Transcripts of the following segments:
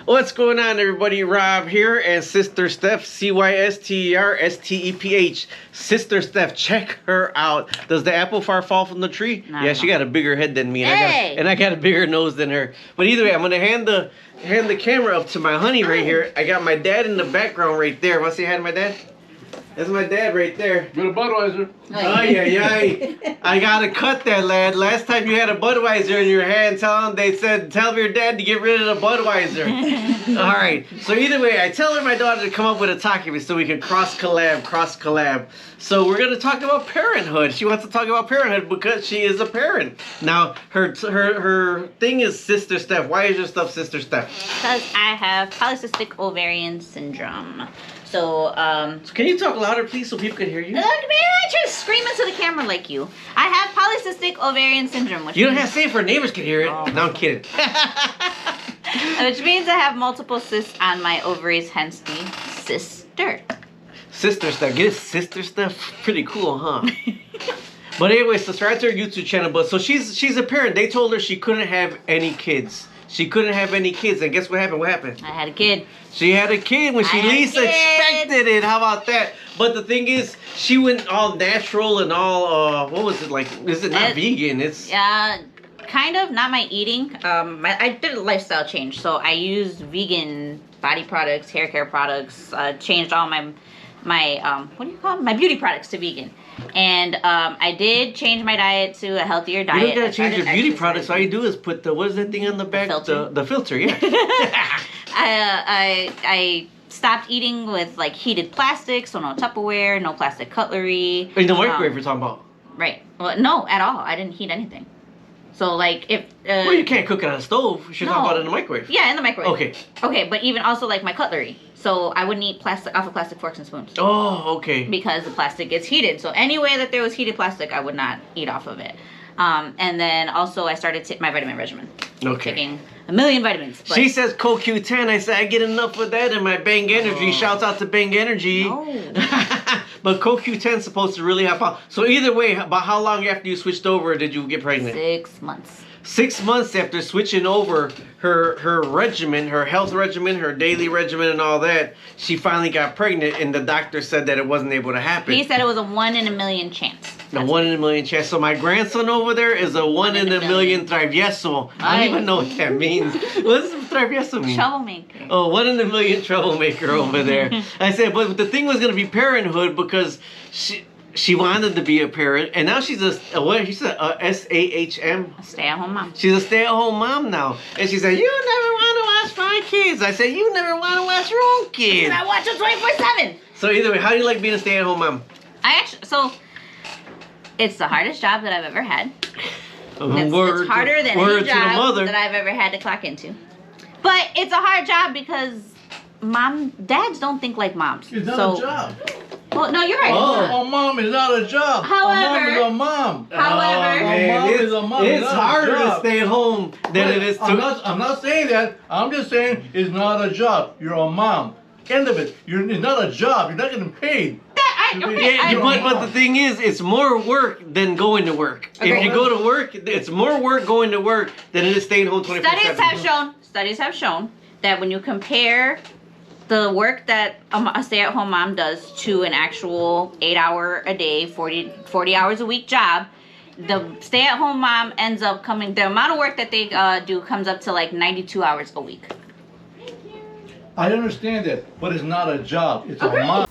What's going on, everybody? Rob here and Cyster Steph, Cyster Steph. Cyster Steph, check her out. Does the apple far fall from the tree? Yeah, she got a bigger head than me, and I got a bigger nose than her. But either way, I'm gonna hand the camera up to my honey right here. I got my dad in the background right there. Want to say hi to my dad? That's my dad right there. With a Budweiser. Oh, yeah. I gotta cut that, lad. Last time you had a Budweiser in your hand, they said, tell your dad to get rid of the Budweiser. All right. So either way, I tell my daughter to come up with a topic so we can cross collab. So we're gonna talk about parenthood. She wants to talk about parenthood because she is a parent. Now, her thing is Cyster Steph. Why is your stuff Cyster Steph? Because I have polycystic ovarian syndrome. So can you talk louder, please, so people can hear you? Maybe I just scream into the camera like you. I have polycystic ovarian syndrome. Which you don't have to say it for neighbors can hear it. Oh. No, I'm kidding. Which means I have multiple cysts on my ovaries, hence the cyster. Cyster Steph. Get it, Cyster Steph? Pretty cool, huh? But anyway, subscribe to her YouTube channel. But so she's a parent. They told her she couldn't have any kids. She couldn't have any kids, and guess what happened? What happened? I had a kid. She had a kid when she least expected it. How about that? But the thing is, she went all natural and all, what was it like? Is it not vegan? It's... kind of, not my eating. I did a lifestyle change, so I used vegan body products, hair care products, changed all my what do you call them? My beauty products to vegan. And I did change my diet to a healthier diet. You don't gotta change your beauty products. All you do is put what is that thing on the back? The filter, yeah. I stopped eating with like heated plastic, so no Tupperware, no plastic cutlery. In the microwave you're talking about? Right. Well, no, at all. I didn't heat anything. So like if well, you can't cook it on a stove. You're talking about it in the microwave. Yeah, in the microwave. Okay. Okay, but even also like my cutlery. So I wouldn't eat off of plastic forks and spoons. Oh, okay. Because the plastic gets heated. So any way that there was heated plastic, I would not eat off of it. And then also I started my vitamin regimen. Okay. Taking a million vitamins. But she says CoQ10. I said I get enough of that in my Bang Energy. Shouts out to Bang Energy. No. But CoQ10 is supposed to really help out. So either way, about how long after you switched over did you get pregnant? 6 months. 6 months after switching over her regimen, her health regimen, her daily regimen and all that, she finally got pregnant, and the doctor said that it wasn't able to happen. He said it was a 1 in a million chance. A 1 in a million chance. So my grandson over there is a 1 in a million travieso. I don't even know what that means. What does travieso mean? Troublemaker. Oh, 1 in a million troublemaker over there. I said, but the thing was going to be parenthood because she wanted to be a parent, and now she's what she said, SAHM? A stay-at-home mom. She's a stay-at-home mom now. And she said, you never want to watch my kids. I said, you never want to watch your own kids. I watch them 24/7. So either way, how do you like being a stay-at-home mom? It's the hardest job that I've ever had. It's harder than any job that I've ever had to clock into. But it's a hard job because dads don't think like moms. It's not a job. Well, no, you're right. Oh, a mom is not a job. However, a mom is a mom. However, it's harder to stay home than it is to... I'm not saying that. I'm just saying it's not a job. You're a mom. End of it. It's not a job. You're not getting paid. But the thing is, it's more work than going to work. Okay. If you go to work, it's more work going to work than it is staying home 24/7. Studies have shown that when you compare the work that a stay-at-home mom does to an actual 8-hour a day, 40 hours a week job, the stay-at-home mom ends up the amount of work that they do comes up to like 92 hours a week. I understand that, but it's not a job. It's a mom.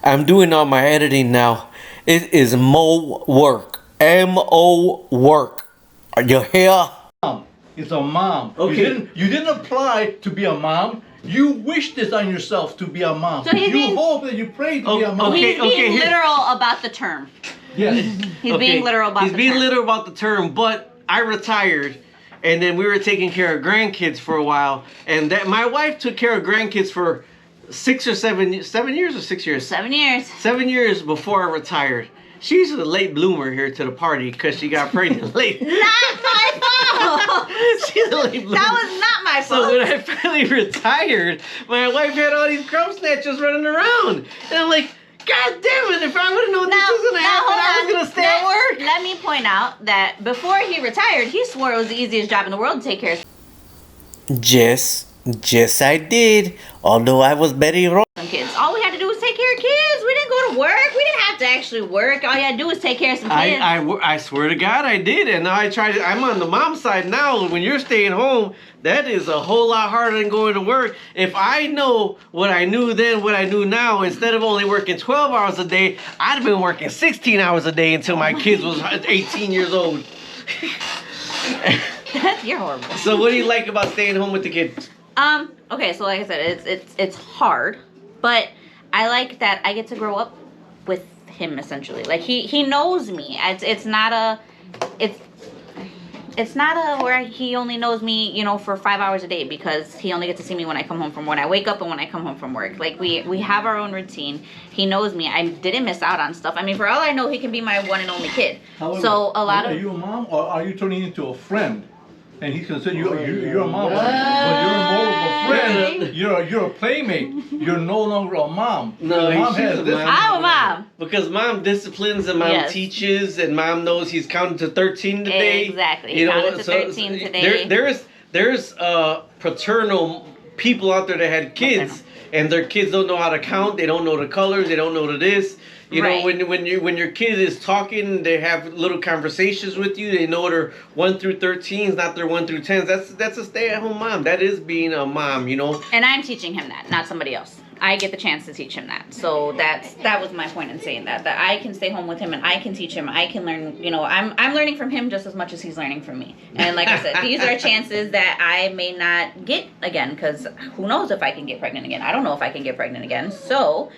I'm doing all my editing now. It is Mo work. M-O work. Are you here? It's a mom. Okay. You didn't apply to be a mom. You wish this on yourself to be a mom. So you hope that you pray to be a mom. He's being literal about the term. Yes. He's being literal about the term. He's being literal about the term, but I retired. And then we were taking care of grandkids for a while. And my wife took care of grandkids for 6 or 7 years or 6 years? 7 years. 7 years before I retired. She's a late bloomer here to the party because she got pregnant late. Not my fault. She's a late bloomer. That was not my fault. So when I finally retired, my wife had all these crumb snatchers running around. And I'm like, God damn it, if I would have known this was going to happen, I was going to stay at work. Let me point out that before he retired, he swore it was the easiest job in the world to take care of. Jess Yes, I did. Although I was very wrong. Some kids. All we had to do was take care of kids. We didn't go to work. We didn't have to actually work. All you had to do was take care of some kids. I swear to God, I did, and now I'm on the mom side now. When you're staying home, that is a whole lot harder than going to work. If I know what I knew then, what I knew now, instead of only working 12 hours a day, I'd have been working 16 hours a day until my kids was 18 years old. You're horrible. So what do you like about staying home with the kids? Okay, so like I said, it's hard, but I like that I get to grow up with him essentially. Like he knows me. It's not a where he only knows me, you know, for 5 hours a day, because he only gets to see me when I come home from when I wake up and when I come home from work. Like we have our own routine. He knows me. I didn't miss out on stuff. I mean, for all I know, he can be my one and only kid. However, so a lot are of you a mom, or are you turning into a friend? And he's considered you're a mom, What? but you're more of a friend. You're a playmate. You're no longer a mom. No, mom she's has a this. mom. I'm a mom. Because mom disciplines and mom Yes. teaches, and mom knows he's counting to 13 today. Exactly. You He know, counted to 13 today. There's paternal people out there that had kids, and their kids don't know how to count. They don't know the colors. They don't know the this. You know, Right. when your kid is talking, they have little conversations with you. They know their 1 through 13s, not their 1 through 10s. That's a stay-at-home mom. That is being a mom. You know. And I'm teaching him that, not somebody else. I get the chance to teach him that. So that was my point in saying that I can stay home with him and I can teach him. I can learn, you know, I'm learning from him just as much as he's learning from me. And like I said, these are chances that I may not get again, because who knows if I can get pregnant again. I don't know if I can get pregnant again. So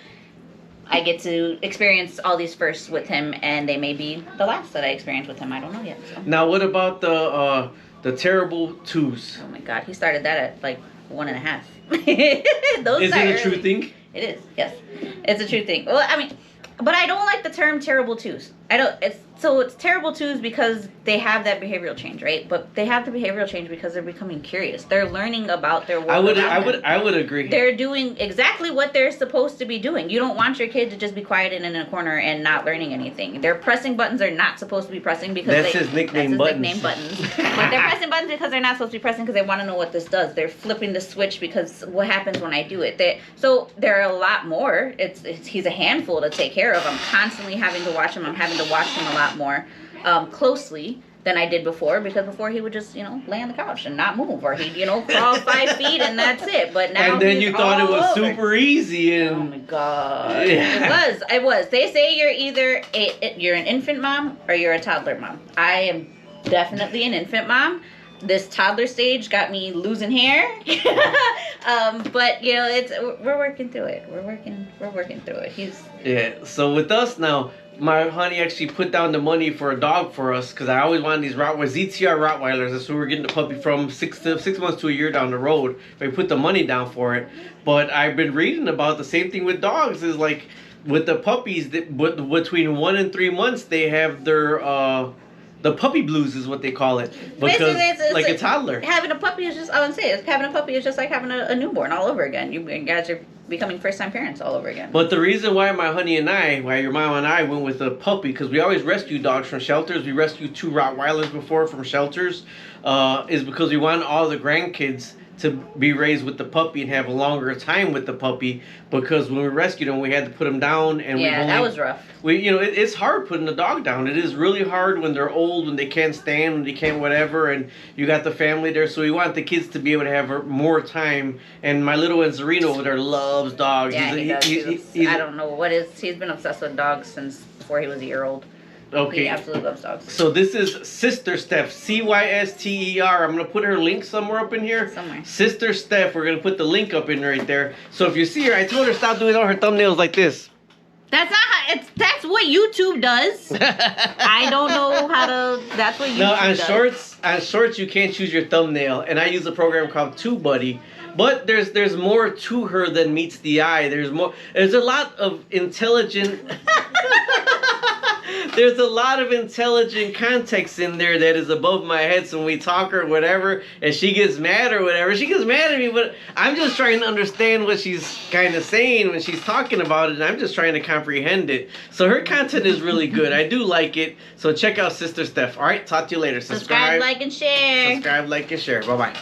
I get to experience all these firsts with him, and they may be the last that I experience with him. I don't know yet. So. Now, what about the terrible twos? Oh my God, he started that at like 1.5. Those Is are it a true early. thing? It is, yes. It's a true thing. Well, I mean, but I don't like the term terrible twos. It's terrible twos because they have that behavioral change, right? But they have the behavioral change because they're becoming curious. They're learning about their world. I would agree. They're doing exactly what they're supposed to be doing. You don't want your kid to just be quiet and in a corner and not learning anything. They're pressing buttons they're not supposed to be pressing because That's his nickname buttons. But they're pressing buttons because they're not supposed to be pressing because they want to know what this does. They're flipping the switch because what happens when I do it. So there are a lot more. He's a handful to take care of. I'm constantly having to watch him. I'm having to watch him a lot more closely than I did before, because before he would just, you know, lay on the couch and not move, or he'd, you know, crawl 5 feet and that's it. But now and then he's you thought it all was over. super easy, and Oh my God. Yeah. It was. They say you're either you're an infant mom or you're a toddler mom. I am definitely an infant mom. This toddler stage got me losing hair. But you know, we're working through it. We're working through it. yeah. So with us now, my honey actually put down the money for a dog for us, because I always wanted these Rottweilers, ZTR Rottweilers. That's where we're getting the puppy from, 6 months to a year down the road. We put the money down for it. But I've been reading about the same thing with dogs. Is like with the puppies, that between 1 and 3 months they have their the puppy blues is what they call it, because it's like a toddler. Having a puppy is just, I would say, having a puppy is just like having a newborn all over again. You guys are becoming first-time parents all over again. But the reason why why your mom and I went with a puppy, because we always rescue dogs from shelters. We rescued 2 Rottweilers before from shelters, is because we want all the grandkids to be raised with the puppy and have a longer time with the puppy, because when we rescued them, we had to put them down, and that was rough. It's hard putting the dog down. It is really hard when they're old, when they can't stand, when they can't whatever, and you got the family there. So we want the kids to be able to have more time. And my little one Zarina over there loves dogs. Yeah, he does. He's I don't know what is. He's been obsessed with dogs since before he was a year old. okay. He absolutely loves dogs. So this is Cyster Steph, Cyster. I'm gonna put her link somewhere up in here. Somewhere. Cyster Steph. We're gonna put the link up in right there. So if you see her, I told her stop doing all her thumbnails like this. That's not how, that's what YouTube does. I don't know how to. That's what YouTube does. On shorts you can't choose your thumbnail, and I use a program called TubeBuddy. But there's more to her than meets the eye. There's a lot of intelligent there's a lot of intelligent context in there that is above my head. So when we talk or whatever, and she gets mad or whatever, she gets mad at me, but I'm just trying to understand what she's kind of saying when she's talking about it, and I'm just trying to comprehend it. So her content is really good. I do like it. So check out Cyster Steph. All right, talk to you later. Subscribe, like, and share. Subscribe, like, and share. Bye-bye.